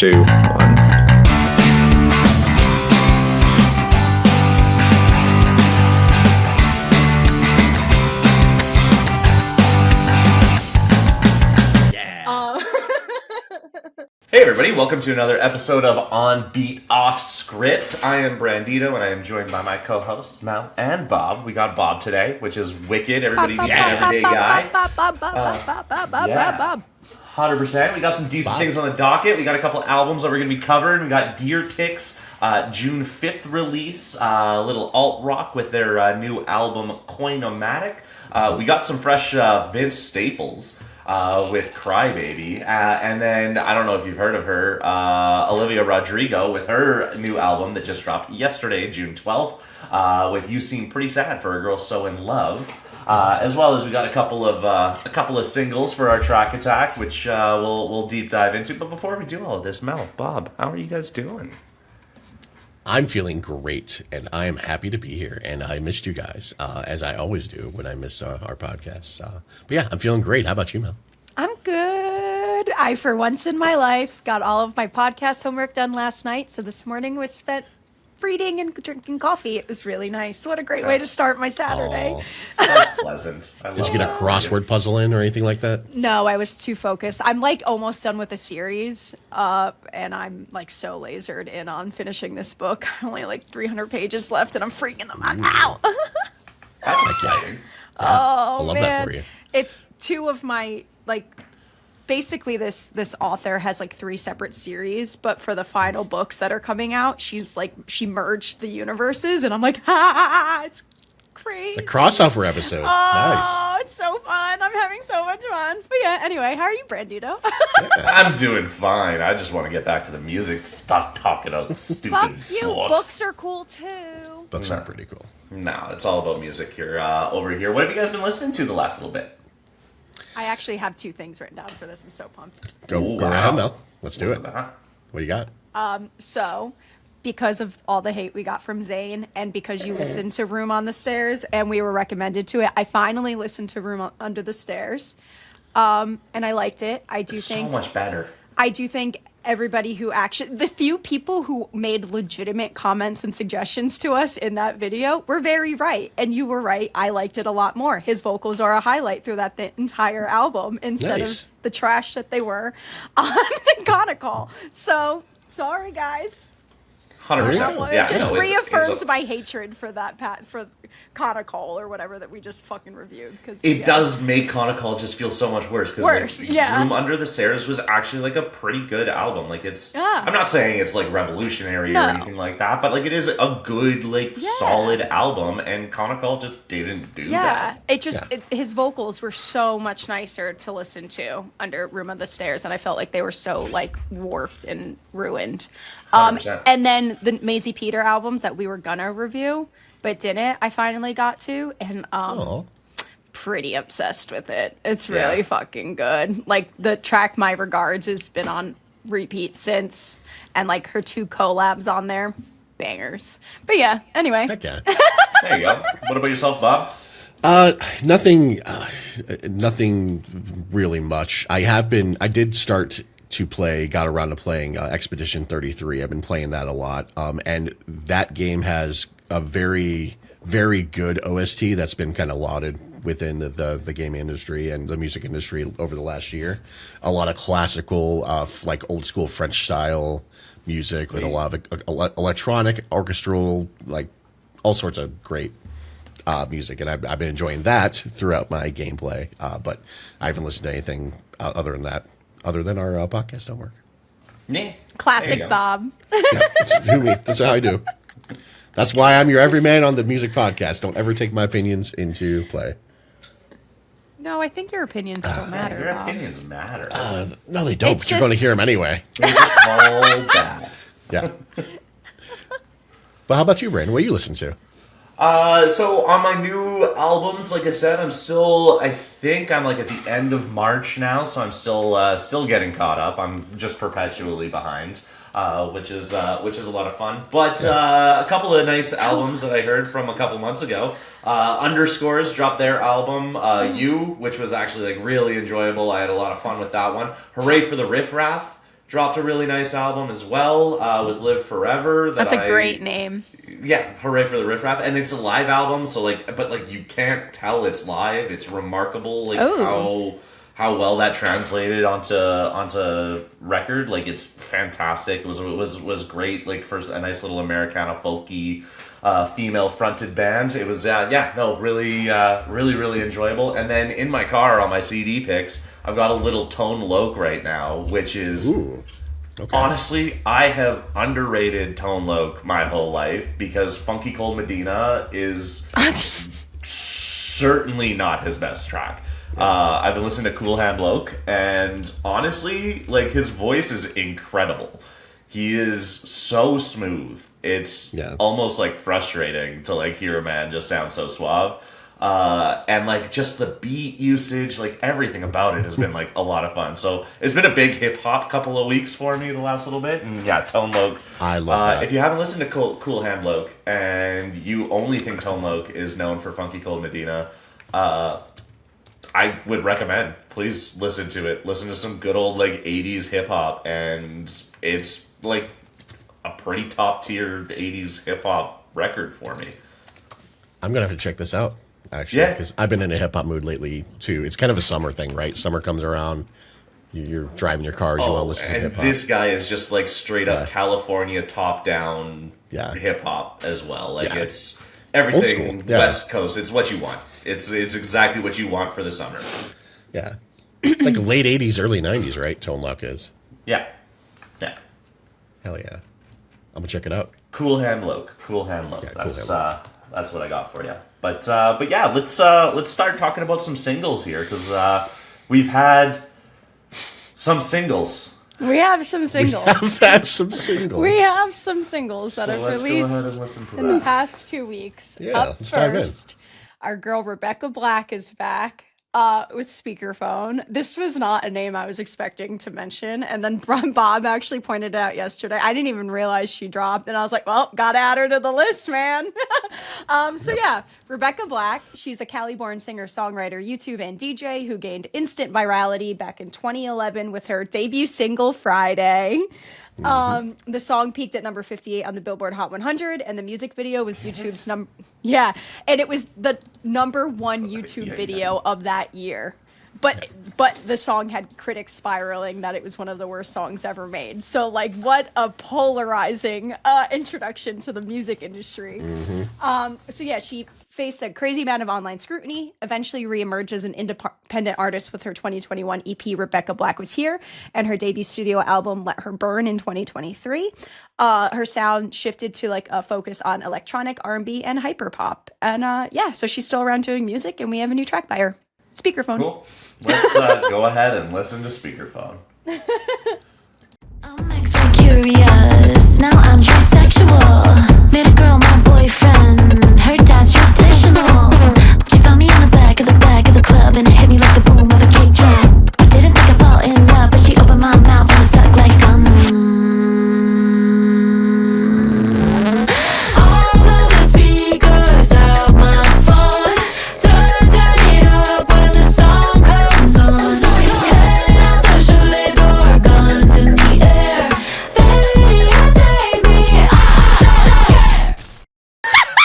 2, 1. Hey everybody, welcome to another episode of On Beat Off Script. I am Brandito and I am joined by my co-hosts Mel and Bob. We got Bob today, which is wicked. Everybody's an everyday guy. Yeah, 100%. We got some decent things on the docket. We got a couple albums that we're going to be covering. We got Deer Ticks, June 5th release, a little alt rock with their new album Coinomatic. We got some fresh Vince Staples. With Crybaby, and then I don't know if you've heard of her, Olivia Rodrigo with her new album that just dropped yesterday, June 12th, with You Seem Pretty Sad for a Girl So In Love, as well as we got a couple of singles for our track attack, which we'll deep dive into. But before we do all of this, Mel, Bob, how are you guys doing? I'm feeling great, and I am happy to be here, and I missed you guys, as I always do when I miss our podcasts. But yeah, I'm feeling great. How about you, Mel? I'm good. I, for once in my life, got all of my podcast homework done last night, so this morning was spent reading and drinking coffee. It was really nice. What a great way to start my Saturday. So pleasant. Did you get a crossword puzzle in or anything like that? No, I was too focused. I'm like almost done with the series, and I'm like so lasered in on finishing this book. Only like 300 pages left, and I'm freaking them out. That's exciting. I love that for you. It's two of my basically this author has like 3 separate series, but for the final books that are coming out, she merged the universes, and I'm like, it's crazy. The crossover episode. Nice. Oh, it's so fun. I'm having so much fun. But yeah, anyway, how are you, Brandito? I'm doing fine. I just want to get back to the music. Stop talking about stupid Fuck you. books. Books are cool too. Books are pretty cool. No, it's all about music here over here. What have you guys been listening to the last little bit? I actually have 2 things written down for this. I'm so pumped. Go ahead, Mel. Let's do it. What do you got? So, because of all the hate we got from Zayn, and because you listened to Room on the Stairs, and we were recommended to it, I finally listened to Room Under the Stairs, and I liked it. It's so much better. I do think everybody who actually, the few people who made legitimate comments and suggestions to us in that video were very right. And you were right. I liked it a lot more. His vocals are a highlight throughout the entire album instead of the trash that they were on Conical. So, sorry, guys. 100%. Yeah, just reaffirmed my hatred for for Conical or whatever that we just fucking reviewed. It does make Conical just feel so much worse. Because Room Under the Stairs was actually like a pretty good album. Like it's, I'm not saying it's like revolutionary or anything like that, but like it is a good solid album, and Conical just didn't do that. It just his vocals were so much nicer to listen to under Room on the Stairs, and I felt like they were so like warped and ruined. And then the Maisie Peter albums that we were gonna review but didn't, I finally got to, and pretty obsessed with it. It's really fucking good. Like the track My Regards has been on repeat since, and like her 2 collabs on there, bangers. But yeah, anyway. Heck yeah. There you go. What about yourself, Bob? Nothing really much. I did start to got around to playing Expedition 33. I've been playing that a lot. And that game has a very, very good OST that's been kind of lauded within the game industry and the music industry over the last year. A lot of classical, like old school French style music with a lot of electronic, orchestral, like all sorts of great music. And I've been enjoying that throughout my gameplay. But I haven't listened to anything other than that. Other than our podcast homework. Yeah. Classic Bob. That's how I do. That's why I'm your everyman on the music podcast. Don't ever take my opinions into play. No, I think your opinions don't matter. Your opinions matter. No, they don't, but you're going to hear them anyway. They're just all bad. Yeah. But how about you, Brandon? What do you listen to? So on my new albums, like I said, I think I'm like at the end of March now, so I'm still getting caught up. I'm just perpetually behind, which is a lot of fun. But a couple of nice albums that I heard from a couple months ago. Underscores dropped their album, You, which was actually like really enjoyable. I had a lot of fun with that one. Hooray for the Riff Raff dropped a really nice album as well with Live Forever. That's a great name. Yeah, hooray for the riff raff. And it's a live album, so but you can't tell it's live. It's remarkable how well that translated onto record. Like, it's fantastic. It was great, like, for a nice little Americana folky female fronted band. It was really really enjoyable. And then in my car on my CD picks, I've got a little Tone Loc right now, which is honestly, I have underrated Tone Loc my whole life, because Funky Cold Medina is certainly not his best track. I've been listening to Cool Hand Loc, and honestly, like, his voice is incredible. He is so smooth. It's almost like frustrating to like hear a man just sound so suave. And like just the beat usage, like everything about it has been like a lot of fun. So it's been a big hip hop couple of weeks for me the last little bit. And yeah, Tone Loc. I love that. If you haven't listened to Cool Hand Loc and you only think Tone Loc is known for Funky Cold Medina, I would recommend, please listen to it. Listen to some good old like 80s hip hop, and it's like a pretty top tier 80s hip hop record for me. I'm gonna have to check this out, actually, because I've been in a hip hop mood lately too. It's kind of a summer thing, right? Summer comes around, you're driving your cars, you want to listen to hip hop. This guy is just like straight up California top down hip hop as well. Like it's everything West Coast. It's what you want. It's exactly what you want for the summer. Yeah, it's like late 80s, early 90s, right? Tone Loc is. Yeah. Hell yeah. I'm gonna check it out. Cool Hand Loc. Yeah, that's what I got for you. But yeah, let's start talking about some singles here, because we've had some singles. We have some singles. We have some singles that have released in the past 2 weeks. Yeah, let's dive in. Our girl Rebecca Black is back with Speakerphone. This was not a name I was expecting to mention, and then Bob actually pointed it out yesterday. I didn't even realize she dropped, and I was like, well, gotta add her to the list, man. Rebecca Black, she's a Cali-born singer-songwriter, YouTube, and DJ who gained instant virality back in 2011 with her debut single, Friday. The song peaked at number 58 on the Billboard Hot 100, and the music video was YouTube's and it was the number one YouTube video of that year. But the song had critics spiraling that it was one of the worst songs ever made. So like, what a polarizing introduction to the music industry. She faced a crazy amount of online scrutiny, eventually reemerged as an independent artist with her 2021 EP, Rebecca Black Was Here, and her debut studio album, Let Her Burn, in 2023. Her sound shifted to like a focus on electronic, R&B, and hyperpop. And so she's still around doing music, and we have a new track by her. Speakerphone. Cool. Let's go ahead and listen to Speakerphone. I'm extra curious, now I'm transsexual. Met a girl, my boyfriend, her dad's traditional. She found me in the back of the club, and it hit me like the boom of a kick drum. I didn't think I'd fall in love, but she opened my mouth and it stuck like gum. All of the speakers out my phone, turn it up when the song comes on. Head out the chalet door, guns in the air. Videotape me, I don't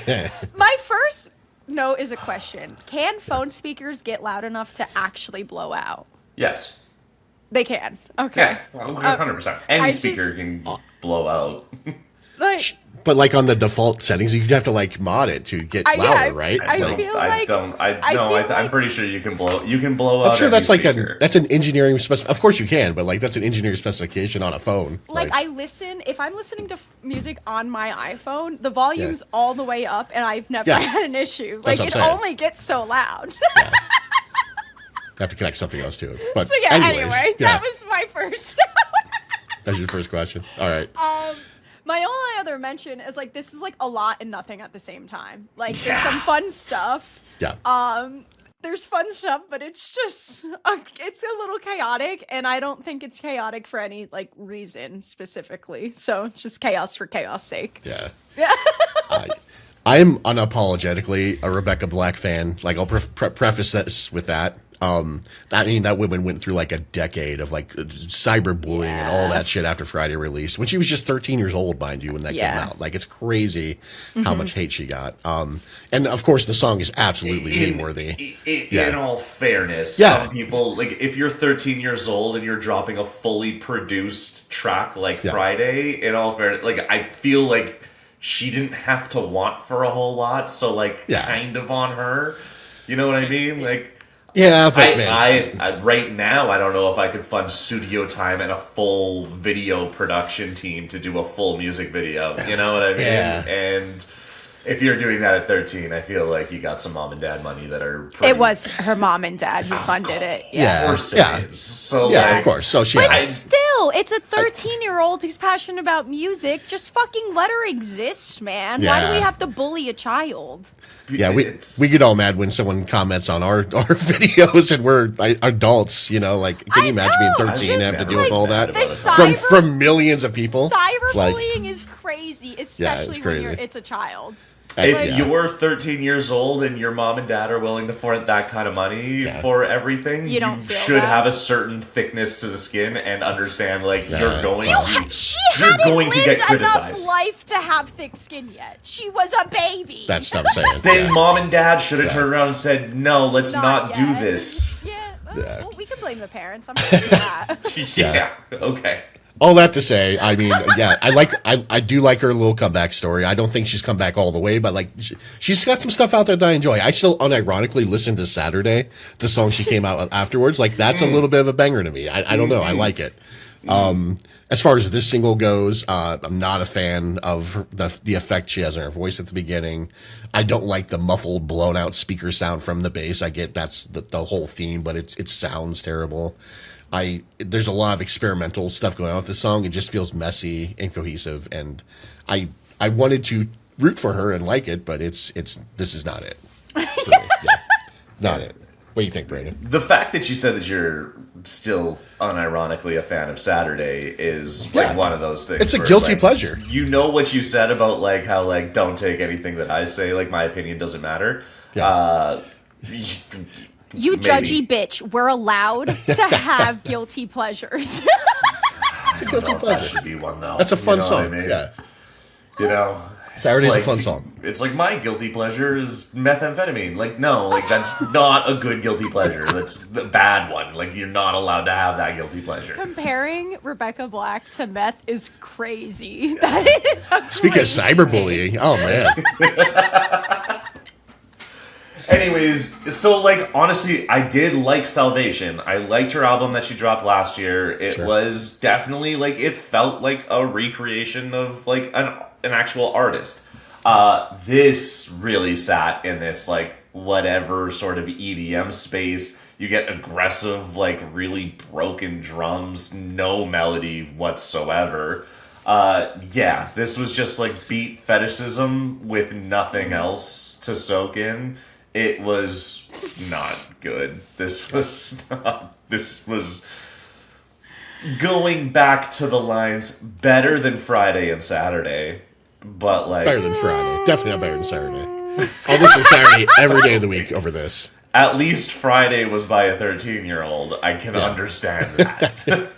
care. My first note is a question. Can phone speakers get loud enough to actually blow out? Yes. They can. Okay. Yeah, 100%. Any speaker can blow out. But like on the default settings, you'd have to like mod it to get louder, right? I'm pretty sure you can blow out. I'm sure that's like that's an engineering of course you can, but like that's an engineering specification on a phone. Like I listen, if I'm listening to music on my iPhone, the volume's all the way up, and I've never had an issue. Like it only gets so loud. You have to connect something else to it. But anyway, that was my first. That's your first question. All right. My only other mention is like this is like a lot and nothing at the same time. Like there's some fun stuff. Yeah. There's fun stuff, but it's just it's a little chaotic, and I don't think it's chaotic for any like reason specifically. So it's just chaos for chaos sake. Yeah. I am unapologetically a Rebecca Black fan. Like I'll preface this with that. I mean, that woman went through like a decade of like cyberbullying and all that shit after Friday release when she was just 13 years old, mind you, when that came out. Like, it's crazy how much hate she got. And of course, the song is absolutely meme-worthy. In all fairness, some people, like, if you're 13 years old and you're dropping a fully produced track like Friday, in all fairness, like, I feel like she didn't have to want for a whole lot, so, like, kind of on her. You know what I mean? Like, yeah, but I right now, I don't know if I could fund studio time and a full video production team to do a full music video. You know what I mean? Yeah. And if you're doing that at 13, I feel like you got some mom and dad money that are pretty... It was her mom and dad who funded it. Yeah. Of course it is. So, of course. So she... But still, it's a 13-year-old who's passionate about music. Just fucking let her exist, man. Yeah. Why do we have to bully a child? Yeah, we get all mad when someone comments on our videos and we're adults, you know, like, can you imagine being 13 and have to deal with all that? From millions of people? Cyberbullying is crazy, especially when it's a child. If you're 13 years old and your mom and dad are willing to fork that kind of money for everything, you should have a certain thickness to the skin and understand, like, you're going to get criticized. Enough life to have thick skin yet. She was a baby. That's what I'm saying. Then mom and dad should have turned around and said, no, let's not do this. Well, we can blame the parents. I'm going to do that. Okay. All that to say, I mean, I do like her little comeback story. I don't think she's come back all the way, but like she's got some stuff out there that I enjoy. I still unironically listen to Saturday, the song she came out afterwards. Like that's a little bit of a banger to me. I don't know. I like it. As far as this single goes, I'm not a fan of the effect she has on her voice at the beginning. I don't like the muffled, blown out speaker sound from the bass. I get that's the whole theme, but it sounds terrible. There's a lot of experimental stuff going on with this song. It just feels messy, incohesive, and I wanted to root for her and like it, but this is not it. For me. Not it. What do you think, Brandon? The fact that you said that you're still unironically a fan of Saturday is like one of those things. It's a guilty pleasure. You know what you said about like how like don't take anything that I say, like my opinion doesn't matter. Yeah. You judgy bitch. We're allowed to have guilty pleasures. It's a guilty pleasure. That should be one though. That's a fun song. I mean? Yeah. You know, Saturday's a fun song. It's like my guilty pleasure is methamphetamine. Like no, like that's not a good guilty pleasure. That's the bad one. Like you're not allowed to have that guilty pleasure. Comparing Rebecca Black to meth is crazy. That is a Speaking of cyberbullying, oh man. Anyways, so like honestly, I did like Salvation. I liked her album that she dropped last year. It was definitely like it felt like a recreation of like an actual artist. This really sat in this like whatever sort of EDM space. You get aggressive, like really broken drums, no melody whatsoever. This was just like beat fetishism with nothing else to soak in. It was not good. This was going back to the lines better than Friday and Saturday, but like better than Friday. Definitely not better than Saturday. I'll listen to Saturday every day of the week over this. At least Friday was by a 13-year-old. I can understand that.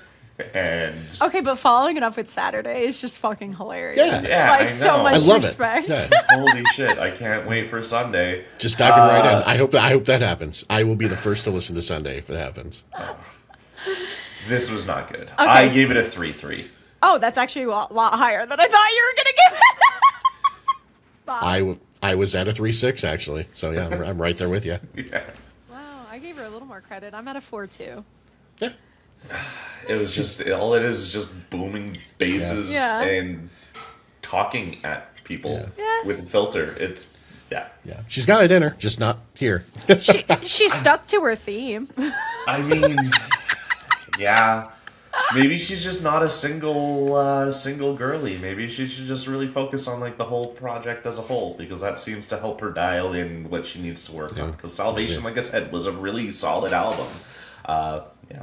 And okay, but following it up with Saturday is just fucking hilarious. Yeah, like so much respect. Holy shit! I can't wait for Sunday. Just diving right in. I hope that happens. I will be the first to listen to Sunday if it happens. This was not good. Okay, I gave it a 3-3. Oh, that's actually a lot higher than I thought you were gonna give it. I was at a 3.6 actually. So yeah, I'm right there with you. Yeah. Wow, I gave her a little more credit. I'm at a 4.2. Yeah. It was just all it is just booming basses and talking at people with a filter. It's yeah. She's got it in her, just not here. she stuck to her theme. I mean, yeah. Maybe she's just not a single girly. Maybe she should just really focus on like the whole project as a whole because that seems to help her dial in what she needs to work on. Because Salvation, like I said, was a really solid album.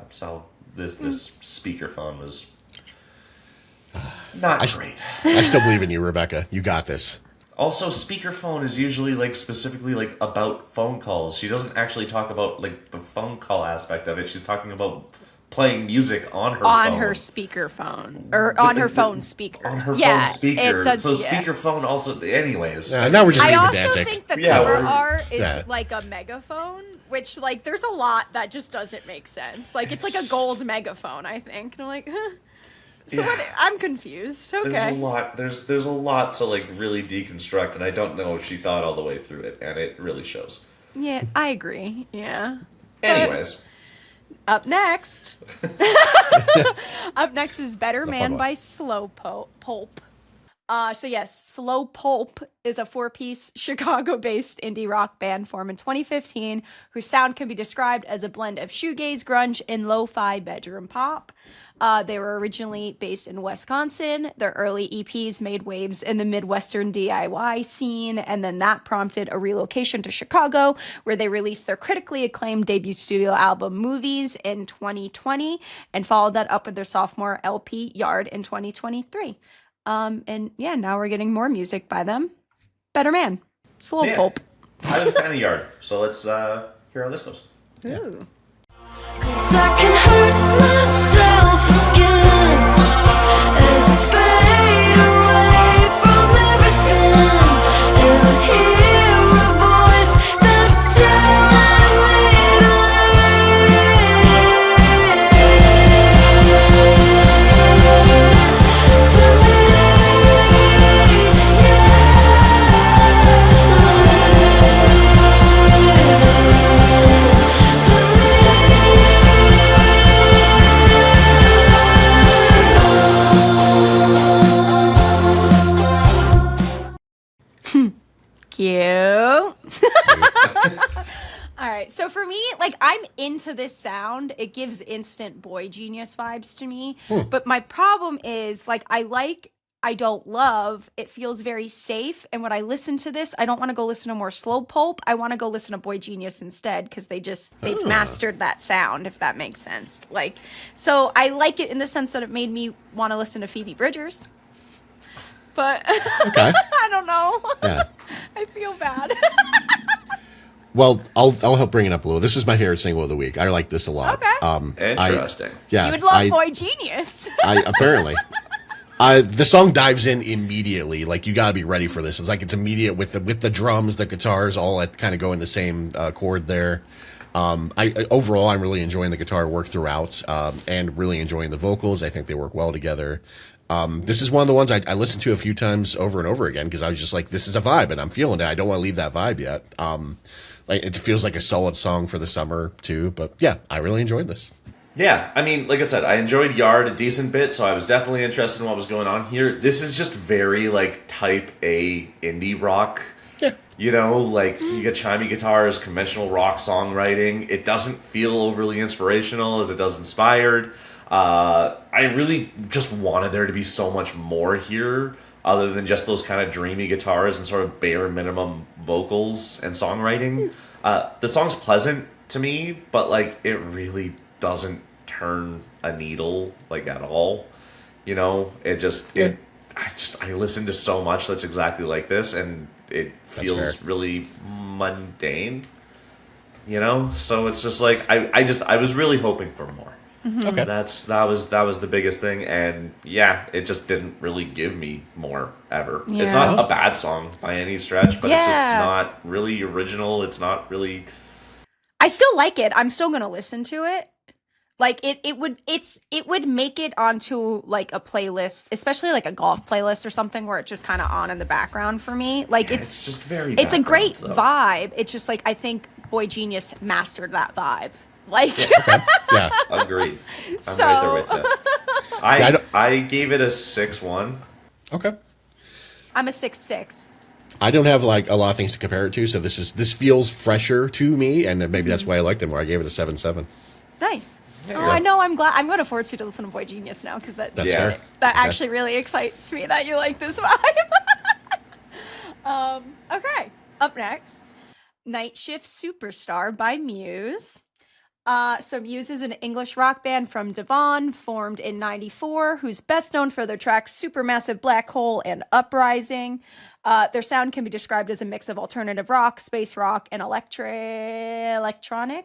So. This speakerphone was not great. I still believe in you, Rebecca. You got this. Also, speakerphone is usually like specifically like about phone calls. She doesn't actually talk about like the phone call aspect of it. She's talking about playing music on her speakerphone or on her phone speakers. On her yeah, phone speaker. it does. So Yeah. speakerphone also. Anyways, Now we're just I being also pedantic. think the Yeah, cover we're- art is Yeah. like a megaphone, which like there's a lot that just doesn't make sense. Like it's like a gold megaphone, I think. And I'm like, huh. So Yeah. what? I'm confused. Okay. There's a lot. There's a lot to like really deconstruct, and I don't know if she thought all the way through it, and it really shows. Yeah, I agree. Yeah. Anyways, Up next. Up next is Better Man one. by Slow Pulp. So yes, Slow Pulp is a 4-piece Chicago-based indie rock band formed in 2015 whose sound can be described as a blend of shoegaze, grunge, and lo-fi bedroom pop. They were originally based in Wisconsin. Their early EPs made waves in the Midwestern DIY scene, and then that prompted a relocation to Chicago, where they released their critically acclaimed debut studio album Movies in 2020, and followed that up with their sophomore LP Yard in 2023. And yeah, now we're getting more music by them. Better Man, Slow Yeah. Pulp. I was a fan of Yard, so let's hear how this goes. Ooh. 'Cause I can hurt myself again as I fade away from everything, and I hear a voice that's telling me to Cute. All right. So for me, like I'm into this sound. It gives instant boy genius vibes to me. But my problem is I don't love. It feels very safe. And when I listen to this, I don't want to go listen to more Slow Pulp. I want to go listen to Boy Genius instead because they've mastered that sound, if that makes sense. Like, so I like it in the sense that it made me want to listen to Phoebe Bridgers. But Okay. I don't know. Yeah. I feel bad. Well, I'll help bring it up a little. This is my favorite single of the week. I like this a lot. Okay. Interesting. Yeah. You would love Boy Genius. I apparently. The song dives in immediately. Like you got to be ready for this. It's like it's immediate with the drums, the guitars, all kind of go in the same chord there. Overall, I'm really enjoying the guitar work throughout, and really enjoying the vocals. I think they work well together. This is one of the ones I listened to a few times over and over again because I was just like, this is a vibe, and I'm feeling it. I don't want to leave that vibe yet. Like it feels like a solid song for the summer too. But yeah, I really enjoyed this. Yeah, I mean, like I said, I enjoyed Yard a decent bit, so I was definitely interested in what was going on here. This is just very, like, type A indie rock. Yeah. You know, like, you get chimey guitars, conventional rock songwriting. It doesn't feel overly inspirational as it does inspired. I really just wanted there to be so much more here, other than just those kind of dreamy guitars and sort of bare minimum vocals and songwriting. The song's pleasant to me, but, like, it really doesn't turn a needle like at all. You know, I listen to so much that's exactly like this, and it feels really mundane. You know, so it's just like I was really hoping for more. Okay. That was the biggest thing, and yeah, it just didn't really give me more ever. Yeah. It's not a bad song by any stretch, but it's just Yeah. not really original. It's not really. I still like it. I'm still gonna listen to it. Like it would make it onto like a playlist, especially like a golf playlist or something where it's just kind of on in the background for me. Like It's just very. it's a great background, though. vibe. It's just like I think Boy Genius mastered that vibe. Like Yeah. Agreed. I'm So- right there with you. I gave it a 6-1. Okay. I'm a 6'6". I don't have like a lot of things to compare it to, so this feels fresher to me, and maybe that's why I liked it more. I gave it a 7.7. Nice. Yeah, Oh, you're- I know. I'm glad. I'm going to forward to listen to Boy Genius now because That's Yeah. fair. that Okay. actually really excites me that you like this vibe. Okay. Up next, Nightshift Superstar by Muse. So Muse is an English rock band from Devon, formed in '94, who's best known for their tracks Supermassive Black Hole and Uprising. Their sound can be described as a mix of alternative rock, space rock, and electronic.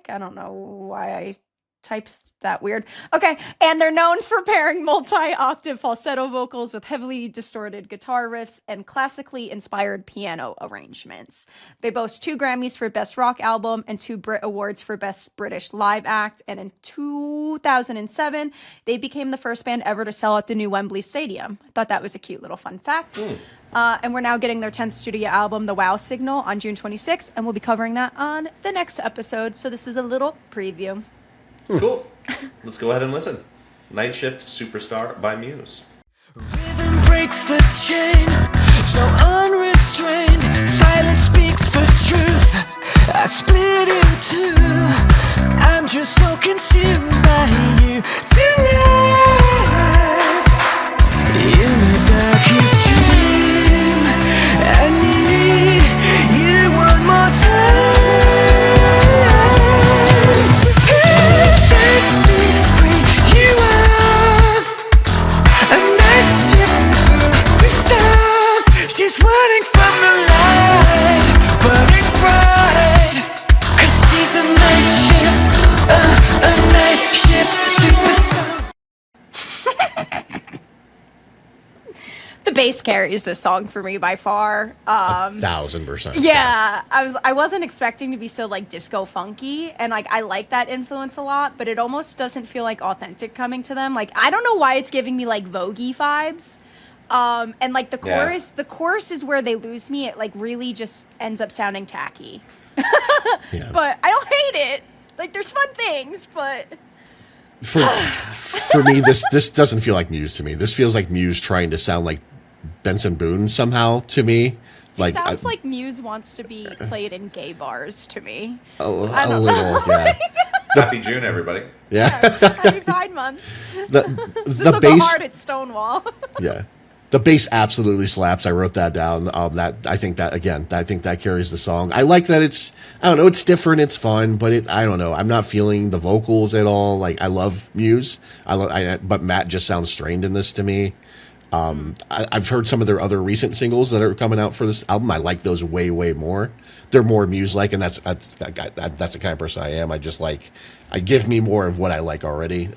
I don't know why I typed that weird. Okay, and they're known for pairing multi-octave falsetto vocals with heavily distorted guitar riffs and classically inspired piano arrangements. They boast 2 Grammys for Best Rock Album and 2 Brit Awards for Best British Live Act. And in 2007, they became the first band ever to sell at the new Wembley Stadium. I thought that was a cute little fun fact. And we're now getting their 10th studio album, The Wow Signal, on June 26th, and we'll be covering that on the next episode. So this is a little preview. Cool. Let's go ahead and listen. Nightshift Superstar by Muse. Rhythm breaks the chain, so unrestrained. Silence speaks for truth. I split in two. I'm just so consumed by you tonight. In the darkest dream, I need you one more time. She's running from the light, burning bright, 'cause she's a night shift superstar. The bass carries this song for me by far. 1,000%. Yeah, I wasn't expecting to be so like disco funky, and like I like that influence a lot, but it almost doesn't feel like authentic coming to them. Like I don't know why it's giving me like Vogue-y vibes. And like the chorus is where they lose me. It like really just ends up sounding tacky. Yeah. But I don't hate it. Like there's fun things, but For me, this doesn't feel like Muse to me. This feels like Muse trying to sound like Benson Boone somehow to me. Like it sounds like Muse wants to be played in gay bars to me. A little, yeah. Happy June, everybody. Yeah. Happy Pride Month. The This will go bass, hard at Stonewall. yeah. The bass absolutely slaps. I wrote that down. I think that carries the song. I like that it's different, it's fun, but I don't know. I'm not feeling the vocals at all. Like I love Muse. But Matt just sounds strained in this to me. I've heard some of their other recent singles that are coming out for this album. I like those way, way more. They're more Muse-like, and that's the kind of person I am. I give me more of what I like already.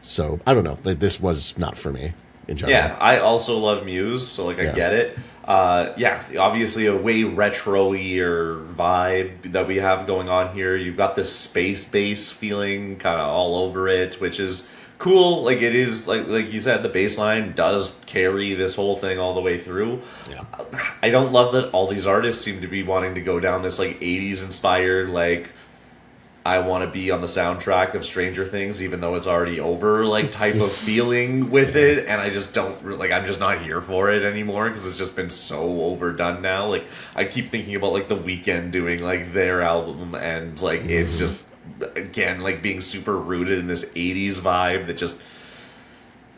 So I don't know. This was not for me. In general. Yeah, I also love Muse, so like I get it. Obviously a way retro-y vibe that we have going on here. You've got this space bass feeling kind of all over it, which is cool. Like it is, like you said, the bass line does carry this whole thing all the way through. Yeah. I don't love that all these artists seem to be wanting to go down this like 80s inspired like I want to be on the soundtrack of Stranger Things, even though it's already over, like, type of feeling with it, and I just don't, like, I'm just not here for it anymore, because it's just been so overdone now. Like, I keep thinking about, like, The Weeknd doing, like, their album, and, like, it just, again, like, being super rooted in this 80s vibe that just,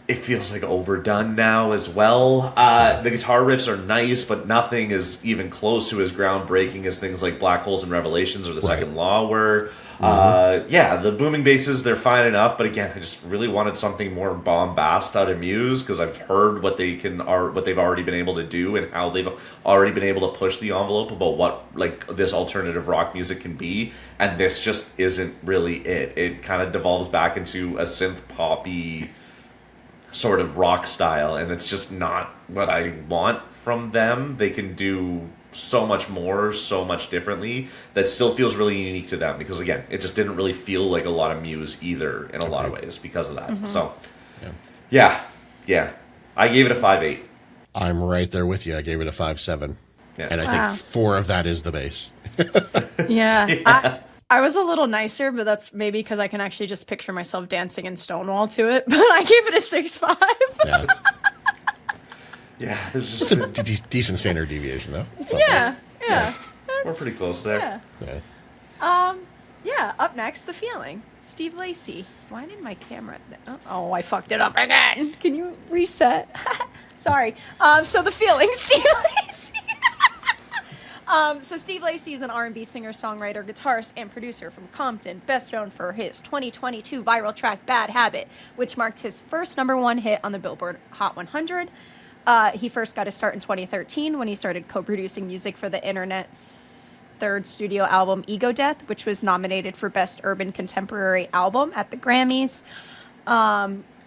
it feels, like, overdone now as well. The guitar riffs are nice, but nothing is even close to as groundbreaking as things like Black Holes and Revelations or The Second Law were. The booming basses, they're fine enough, but again, I just really wanted something more bombast out of Muse, because I've heard what they've already been able to do and how they've already been able to push the envelope about what like this alternative rock music can be, and this just isn't really it. It kind of devolves back into a synth poppy sort of rock style, and it's just not what I want from them. They can do so much more, so much differently, that still feels really unique to them, because again, it just didn't really feel like a lot of Muse either in a lot of ways because of that. So yeah, I gave it a 5.8. I'm right there with you. I gave it a 5.7. Yeah. And I think 4 of that is the bass. Yeah. I was a little nicer, but that's maybe because I can actually just picture myself dancing in Stonewall to it. But I gave it a 6.5. Yeah. Yeah, there's It's just a decent standard deviation, though. It's not bad. Yeah. we're pretty close there. Yeah. Up next, The Feeling. Steve Lacy. Why did my camera... Oh, I fucked it up again. Can you reset? Sorry. So The Feeling, Steve Lacy. So Steve Lacy is an R&B singer, songwriter, guitarist, and producer from Compton, best known for his 2022 viral track Bad Habit, which marked his first #1 hit on the Billboard Hot 100. He first got his start in 2013 when he started co-producing music for the internet's third studio album, Ego Death, which was nominated for Best Urban Contemporary Album at the Grammys.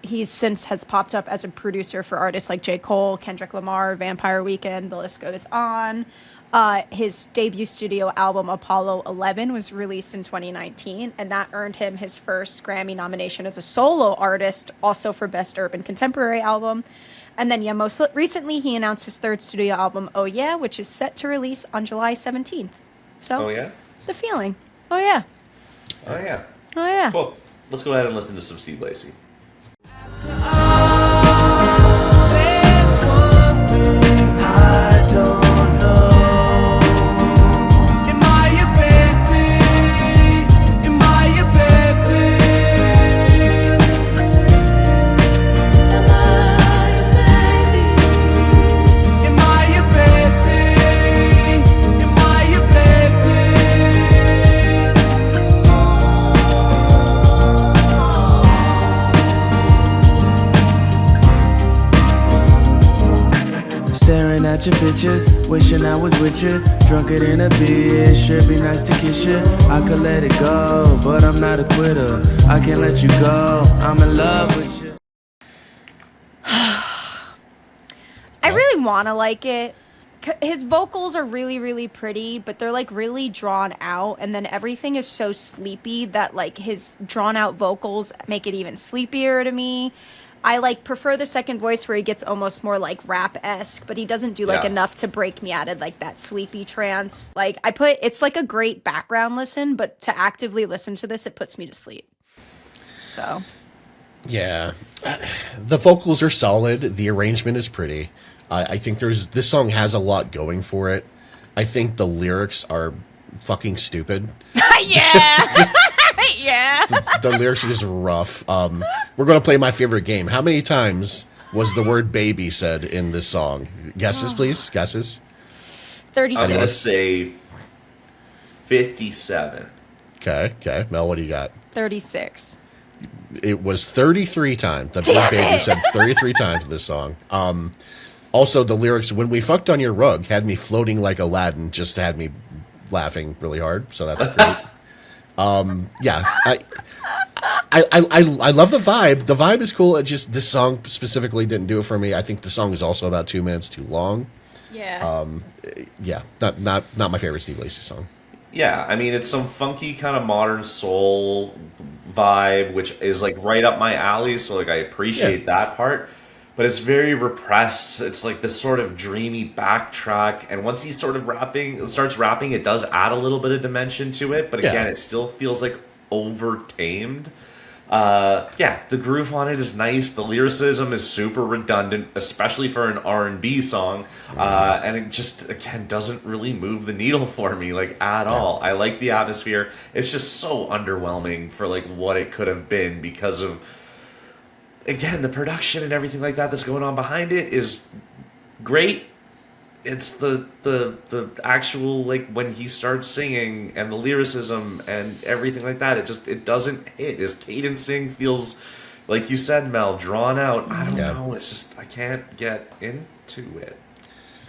He since has popped up as a producer for artists like J. Cole, Kendrick Lamar, Vampire Weekend, the list goes on. His debut studio album, Apollo 11, was released in 2019, and that earned him his first Grammy nomination as a solo artist, also for Best Urban Contemporary Album. And then, most recently, he announced his third studio album, Oh Yeah, which is set to release on July 17th. So, Oh yeah? The feeling. Oh yeah. Oh yeah. Oh yeah. Cool. Let's go ahead and listen to some Steve Lacy. There's one thing I don't know. Am I your baby? Am I your baby? Am I your baby? Am I your baby? Am I your baby? Staring at your pictures, wishing I was with you. Drunker than a bitch, sure be nice to kiss you. I could let it go, but I'm not a quitter. I can't let you go, I'm in love with you. I really want to like it. His vocals are really, really pretty, but they're like really drawn out. And then everything is so sleepy that like his drawn out vocals make it even sleepier to me. I like prefer the second voice where he gets almost more like rap-esque, but he doesn't do like enough to break me out of like that sleepy trance. Like it's like a great background listen, but to actively listen to this, it puts me to sleep. So. Yeah. The vocals are solid. The arrangement is pretty. I think this song has a lot going for it. I think the lyrics are fucking stupid. Yeah. Yeah. The lyrics are just rough. We're going to play my favorite game. How many times was the word baby said in this song? Guesses, please. Guesses. 36. I'm going to say 57. Okay. Mel, what do you got? 36. It was 33 times. The word baby said 33 times in this song. Also, the lyrics, when we fucked on your rug, had me floating like Aladdin, just had me laughing really hard. So that's great. Yeah, I love the vibe. The vibe is cool. It just, this song specifically didn't do it for me. I think the song is also about 2 minutes too long. Yeah. Yeah, not my favorite Steve Lacy song. Yeah, I mean, it's some funky kind of modern soul vibe, which is like right up my alley. So like I appreciate that part. But it's very repressed. It's like this sort of dreamy backtrack, and once he starts rapping, it does add a little bit of dimension to it. But again, it still feels like over-tamed. The groove on it is nice. The lyricism is super redundant, especially for an R&B song, and it just again doesn't really move the needle for me like at all. I like the atmosphere. It's just so underwhelming for like what it could have been because of. Again, the production and everything like that that's going on behind it is great. It's the actual like when he starts singing and the lyricism and everything like that. It doesn't hit. His cadencing feels like you said, Mel, drawn out. I don't know. It's just I can't get into it.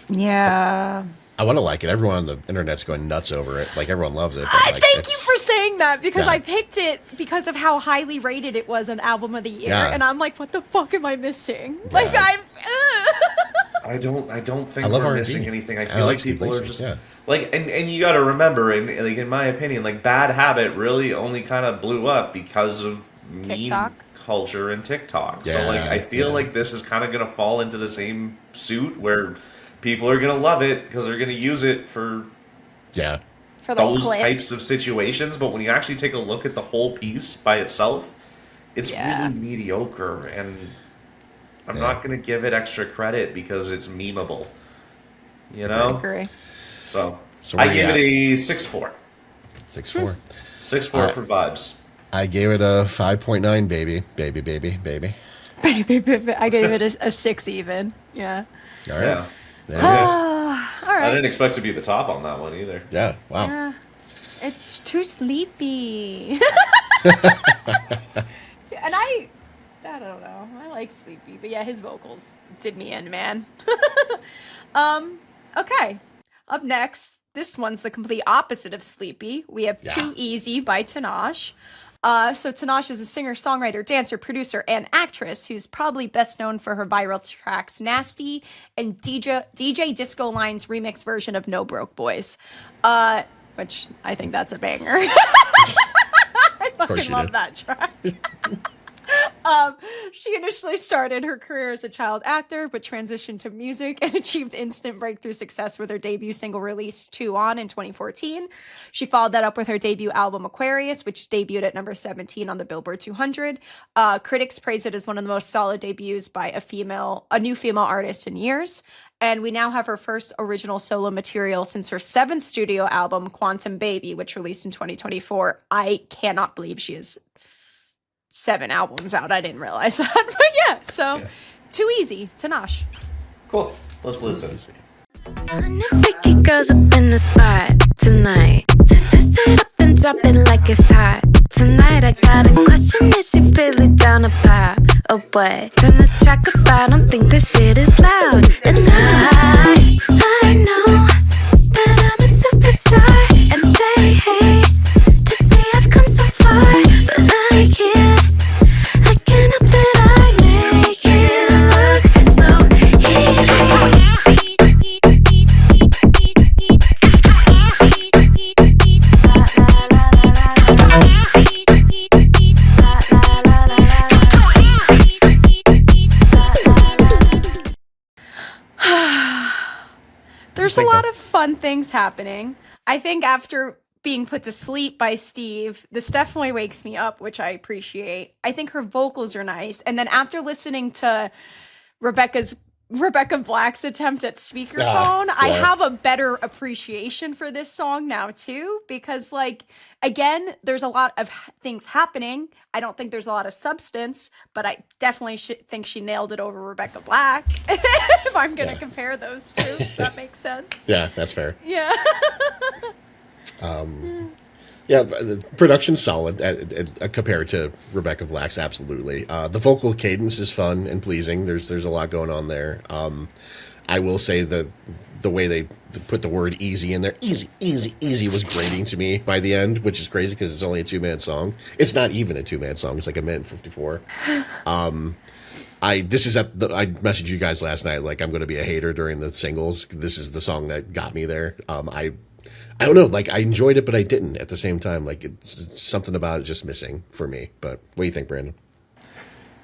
Yeah. I want to like it. Everyone on the internet's going nuts over it. Like everyone loves it. But like, Thank you for saying that because I picked it because of how highly rated it was an album of the year, and I'm like, what the fuck am I missing? Yeah. Like I don't think love we're R&B. missing anything. I I feel like like people Steve are Lacy, just like, and you got to remember, and like in my opinion, like Bad Habit really only kind of blew up because of TikTok meme culture and TikTok. Yeah, So like I feel like this is kind of gonna fall into the same suit where people are gonna love it because they're gonna use it for for those clips. types of situations. But when you actually take a look at the whole piece by itself, it's really mediocre, and I'm not gonna give it extra credit because it's memeable. You know? I agree. So where I you give at? it a 6.4. 6.4. 6.4 for vibes. I gave it a 5.9, baby. I gave it a 6 even. Yeah. All right. Yeah. There it is. All right. I didn't expect to be at the top on that one either. Yeah. Wow. Yeah. It's too sleepy. And I don't know. I like sleepy. But yeah, his vocals did me in, man. Okay. Up next, this one's the complete opposite of sleepy. We have Too Easy by Tinashe. So Tinashe is a singer, songwriter, dancer, producer, and actress who's probably best known for her viral tracks Nasty and DJ Disco Line's remix version of No Broke Boys, which I think that's a banger. I fucking love that track. She initially started her career as a child actor, but transitioned to music and achieved instant breakthrough success with her debut single release 2 On in 2014. She followed that up with her debut album Aquarius, which debuted at number 17 on the Billboard 200. Critics praised it as one of the most solid debuts by a new female artist in years. And we now have her first original solo material since her 7th studio album, Quantum Baby, which released in 2024. I cannot believe she is 7 albums out. I didn't realize that. But yeah, so Too Easy, Tinashe. Cool. Let's listen. Freaky girls up in the spot tonight. Just it up and drop it like it's hot. Tonight I got a question, is she really down to pop? Oh boy, turn the track up, I don't think this shit is loud. And I know that I'm a superstar. And they hate to see I've come so far. But I can't help that I make it look so easy. There's a lot of fun things happening. I think after being put to sleep by Steve, this definitely wakes me up, which I appreciate. I think her vocals are nice. And then after listening to Rebecca Black's attempt at Speakerphone, I have a better appreciation for this song now too, because like, again, there's a lot of things happening. I don't think there's a lot of substance, but I definitely think she nailed it over Rebecca Black. If I'm going to compare those two, if that makes sense. Yeah, that's fair. Yeah. Yeah, the production's solid compared to Rebecca Black's, absolutely. The vocal cadence is fun and pleasing. There's a lot going on there. I will say the way they put the word easy in there, easy was grating to me by the end, which is crazy because it's only a 2-man song. It's not even a 2-man song. It's like a minute and 54. I messaged you guys last night, like I'm going to be a hater during the singles. This is the song that got me there. I don't know, like I enjoyed it, but I didn't at the same time. Like it's something about it just missing for me. But what do you think, Brandon?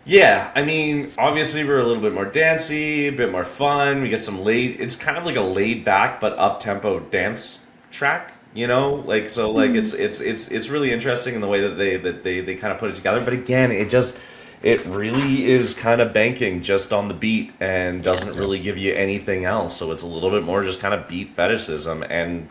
Yeah, I mean, obviously we're a little bit more dancey, a bit more fun. We get some it's kind of like a laid back but up tempo dance track, you know? Like so like it's really interesting in the way that they kind of put it together. But again, it really is kind of banking just on the beat and doesn't really give you anything else. So it's a little bit more just kind of beat fetishism and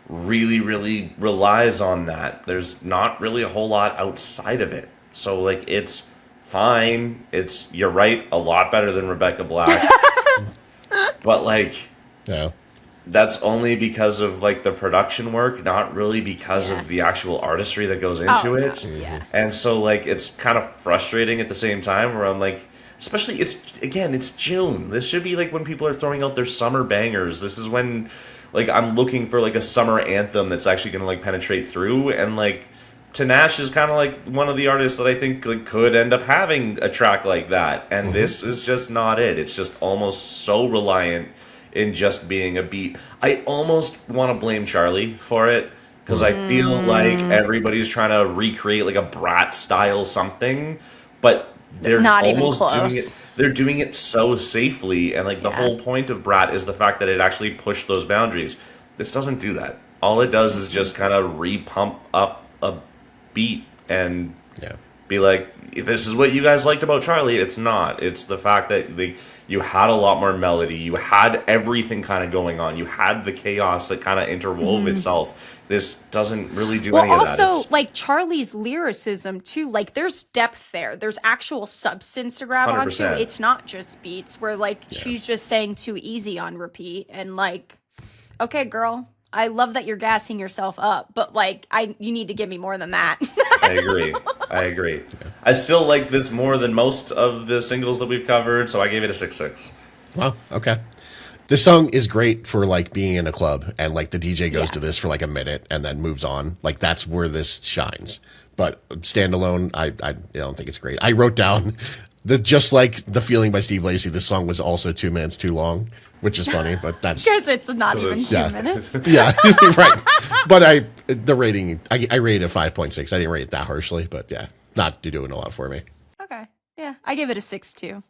really, really relies on that. There's not really a whole lot outside of it. So like it's fine. You're right, a lot better than Rebecca Black. But like that's only because of like the production work, not really because of the actual artistry that goes into it. Yeah. And so like it's kind of frustrating at the same time where I'm like, especially it's June. This should be like when people are throwing out their summer bangers. This is when like I'm looking for like a summer anthem that's actually going to like penetrate through, and like Tinashe is kind of like one of the artists that I think like could end up having a track like that, and this is just not it. It's just almost so reliant in just being a beat. I almost want to blame Charlie for it because I feel like everybody's trying to recreate like a Brat style something, but they're not almost even doing close. it. They're doing it so safely, and like the whole point of Brat is the fact that it actually pushed those boundaries. This doesn't do that. All it does is just kind of re-pump up a beat and be like, this is what you guys liked about Charlie. It's not. It's the fact that you had a lot more melody. You had everything kind of going on. You had the chaos that kind of interwove itself. This doesn't really do any of that. Also, like Charlie's lyricism too, like there's depth there. There's actual substance to grab 100%. onto. It's not just beats where like she's just saying too easy on repeat and like, okay, girl, I love that you're gassing yourself up, but like you need to give me more than that. I agree. I still like this more than most of the singles that we've covered, so I gave it a 6.6. Well, okay. This song is great for like being in a club and like the DJ goes to this for like a minute and then moves on. Like that's where this shines. But standalone, I don't think it's great. I wrote down just like The Feeling by Steve Lacy, this song was also 2 minutes too long, which is funny, but that's because it's not even 2 minutes. Yeah, right. But the rating, I rated a 5.6. I didn't rate it that harshly, but yeah, not doing a lot for me. Okay. Yeah, I gave it a 6 too.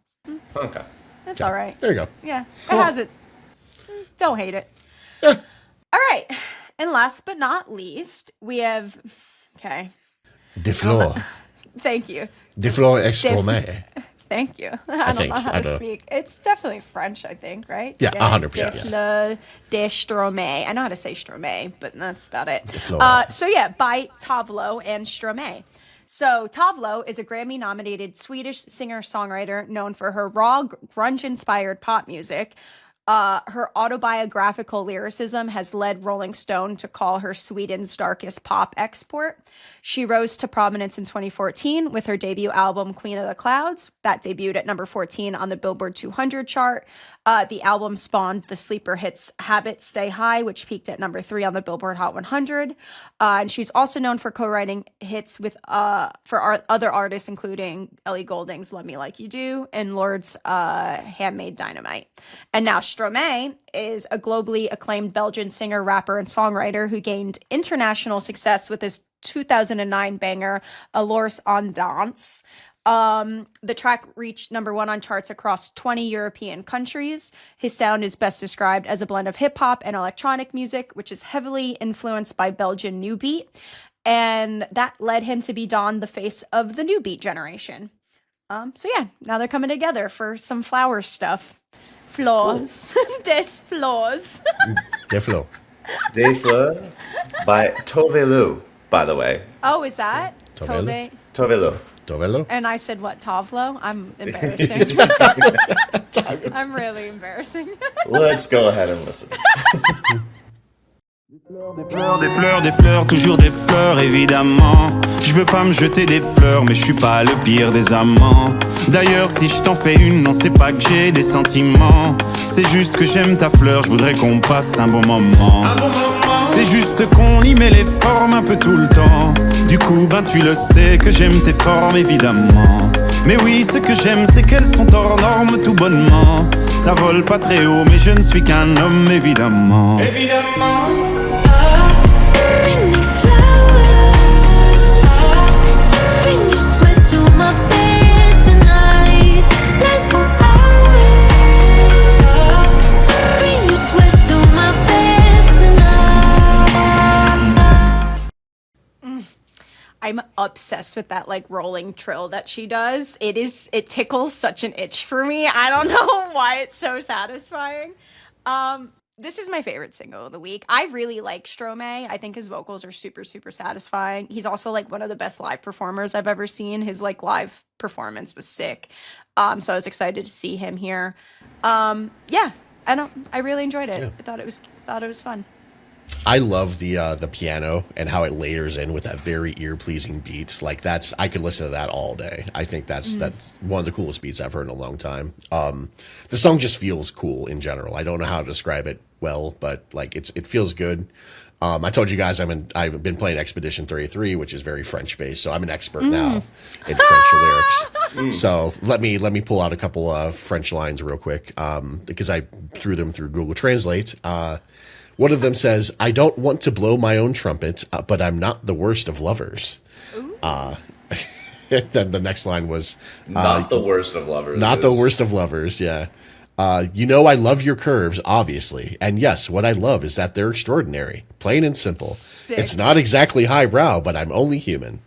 Okay. That's all right. There you go. Yeah, Cool. it has it. Don't hate it. Yeah. All right. And last but not least, we have. Okay. De Fleur. Thank you. De Fleur et Stromae. Thank you. I don't think. know how I to don't- speak. It's definitely French, I think, right? Yeah, De- 100%, De yes. Fleur de Stromae. I know how to say Stromae, but that's about it. Fleur. So yeah, by Tove Lo and Stromae. So Tove Lo is a Grammy-nominated Swedish singer-songwriter known for her raw, grunge-inspired pop music. Her autobiographical lyricism has led Rolling Stone to call her Sweden's darkest pop export. She rose to prominence in 2014 with her debut album Queen of the Clouds, that debuted at number 14 on the Billboard 200 chart. The album spawned the sleeper hits Habit Stay High, which peaked at number 3 on the Billboard Hot 100. And she's also known for co-writing hits with other artists, including Ellie Goulding's Love Me Like You Do and Lord's Handmade Dynamite. And now Stromae is a globally acclaimed Belgian singer, rapper, and songwriter who gained international success with his 2009 banger Alors on Danse. The track reached number 1 on charts across 20 European countries. His sound is best described as a blend of hip hop and electronic music, which is heavily influenced by Belgian new beat. And that led him to be donned the face of the new beat generation. So yeah, now they're coming together for some flower stuff. Fleurs. Des fleurs. De Fleur. Des Fleurs by Tove Lo, by the way. Oh, is that? Tove Lo? Tove Lo. Tove Lo? And I said what, Tove Lo? I'm embarrassing. I'm really embarrassing. Let's go ahead and listen. Des fleurs, toujours des fleurs, évidemment. Je veux pas me jeter des fleurs, mais je suis pas le pire des amants. D'ailleurs, si je t'en fais une, non, c'est pas que j'ai des sentiments. C'est juste que j'aime ta fleur, je voudrais qu'on passe un bon moment. C'est juste qu'on y met les formes un peu tout le temps. Du coup, ben tu le sais que j'aime tes formes, évidemment. Mais oui, ce que j'aime, c'est qu'elles sont hors normes tout bonnement. Ça vole pas très haut, mais je ne suis qu'un homme, évidemment. Évidemment. Bring me flowers. Bring your sweat to my bed tonight. Let's go hours. Bring your sweat to my bed tonight. I'm obsessed with that like rolling trill that she does. It tickles such an itch for me. I don't know why it's so satisfying. This is my favorite single of the week. I really like Stromae. I think his vocals are super, super satisfying. He's also like one of the best live performers I've ever seen. His like live performance was sick. So I was excited to see him here. Yeah, I really enjoyed it. Yeah. I thought it was fun. I love the piano and how it layers in with that very ear-pleasing beat. Like I could listen to that all day. I think that's one of the coolest beats I've heard in a long time. The song just feels cool in general. I don't know how to describe it well, but like it feels good. I told you guys I've been playing Expedition 33, which is very French based, so I'm an expert now in French lyrics. So let me pull out a couple of French lines real quick because I threw them through Google Translate. One of them says, "I don't want to blow my own trumpet, but I'm not the worst of lovers." Then the next line was, Not the worst of lovers. "Not the worst of lovers." Yeah. You know I love your curves, obviously. And yes, what I love is that they're extraordinary. Plain and simple. Sick. It's not exactly highbrow, but I'm only human.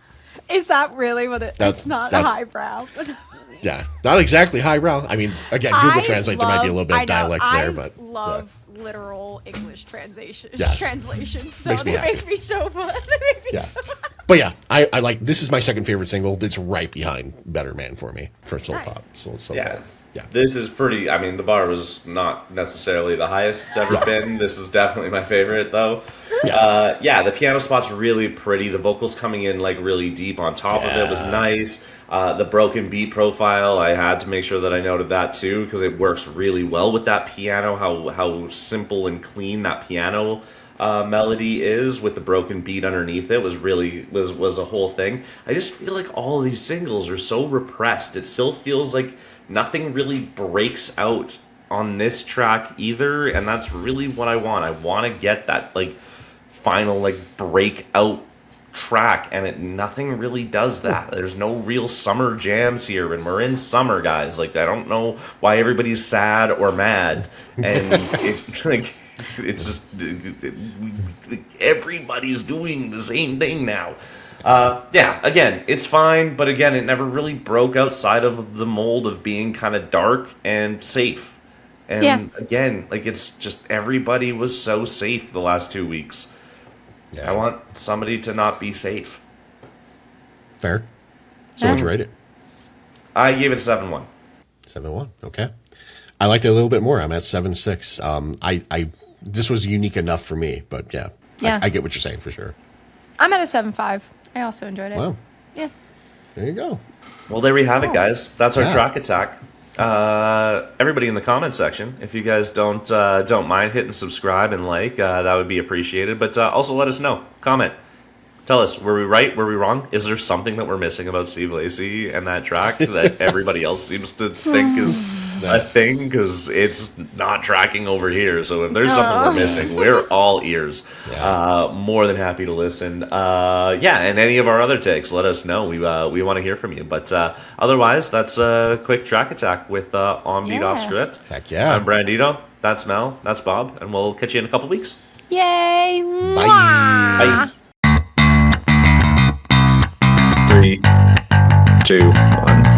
Is that really what it's not that's- highbrow? Yeah, not exactly highbrow. I mean, again, Google Translate, there might be a little bit of dialect there, but I love literal English translations. Yes. Translations. Makes me They happy. make me so fun. They make me yeah. so fun. But yeah, I like, this is my second favorite single. It's right behind Better Man for me, for Slow Nice. Pop. Slow Yeah. Pulp. Yeah. This is pretty. I mean, the bar was not necessarily the highest it's ever been. This is definitely my favorite, though. Yeah, the piano spot's really pretty. The vocals coming in like really deep on top of it was nice. The broken beat profile, I had to make sure that I noted that too because it works really well with that piano. How simple and clean that piano melody is with the broken beat underneath it was a whole thing. I just feel like all of these singles are so repressed. It still feels like nothing really breaks out on this track either, and that's really what I want. I want to get that like final like breakout track, and nothing really does that. There's no real summer jams here, and we're in summer, guys. Like, I don't know why everybody's sad or mad, and it's like it's just everybody's doing the same thing now. Yeah, again, it's fine, but again, it never really broke outside of the mold of being kind of dark and safe. And again, like, it's just everybody was so safe the last 2 weeks. Yeah. I want somebody to not be safe. Fair. So what'd you rate it? I gave it a 7-1. 7-1. Okay. I liked it a little bit more. I'm at 7-6. I this was unique enough for me, but yeah. I get what you're saying for sure. I'm at a 7.5. I also enjoyed it. Wow. Yeah. There you go. Well, there we have it, guys. That's our track attack. Everybody in the comment section, if you guys don't mind hitting subscribe and like, that would be appreciated. But also let us know. Comment. Tell us, were we right? Were we wrong? Is there something that we're missing about Steve Lacy and that track that everybody else seems to think is a thing? Because it's not tracking over here. So if there's something we're missing, we're all ears. More than happy to listen. And any of our other takes, let us know. We want to hear from you. But otherwise, that's a quick track attack with On Beat Off Script. Heck yeah. I'm Brandito. That's Mel. That's Bob. And we'll catch you in a couple weeks. Yay! Bye. Bye. 3, 2, 1.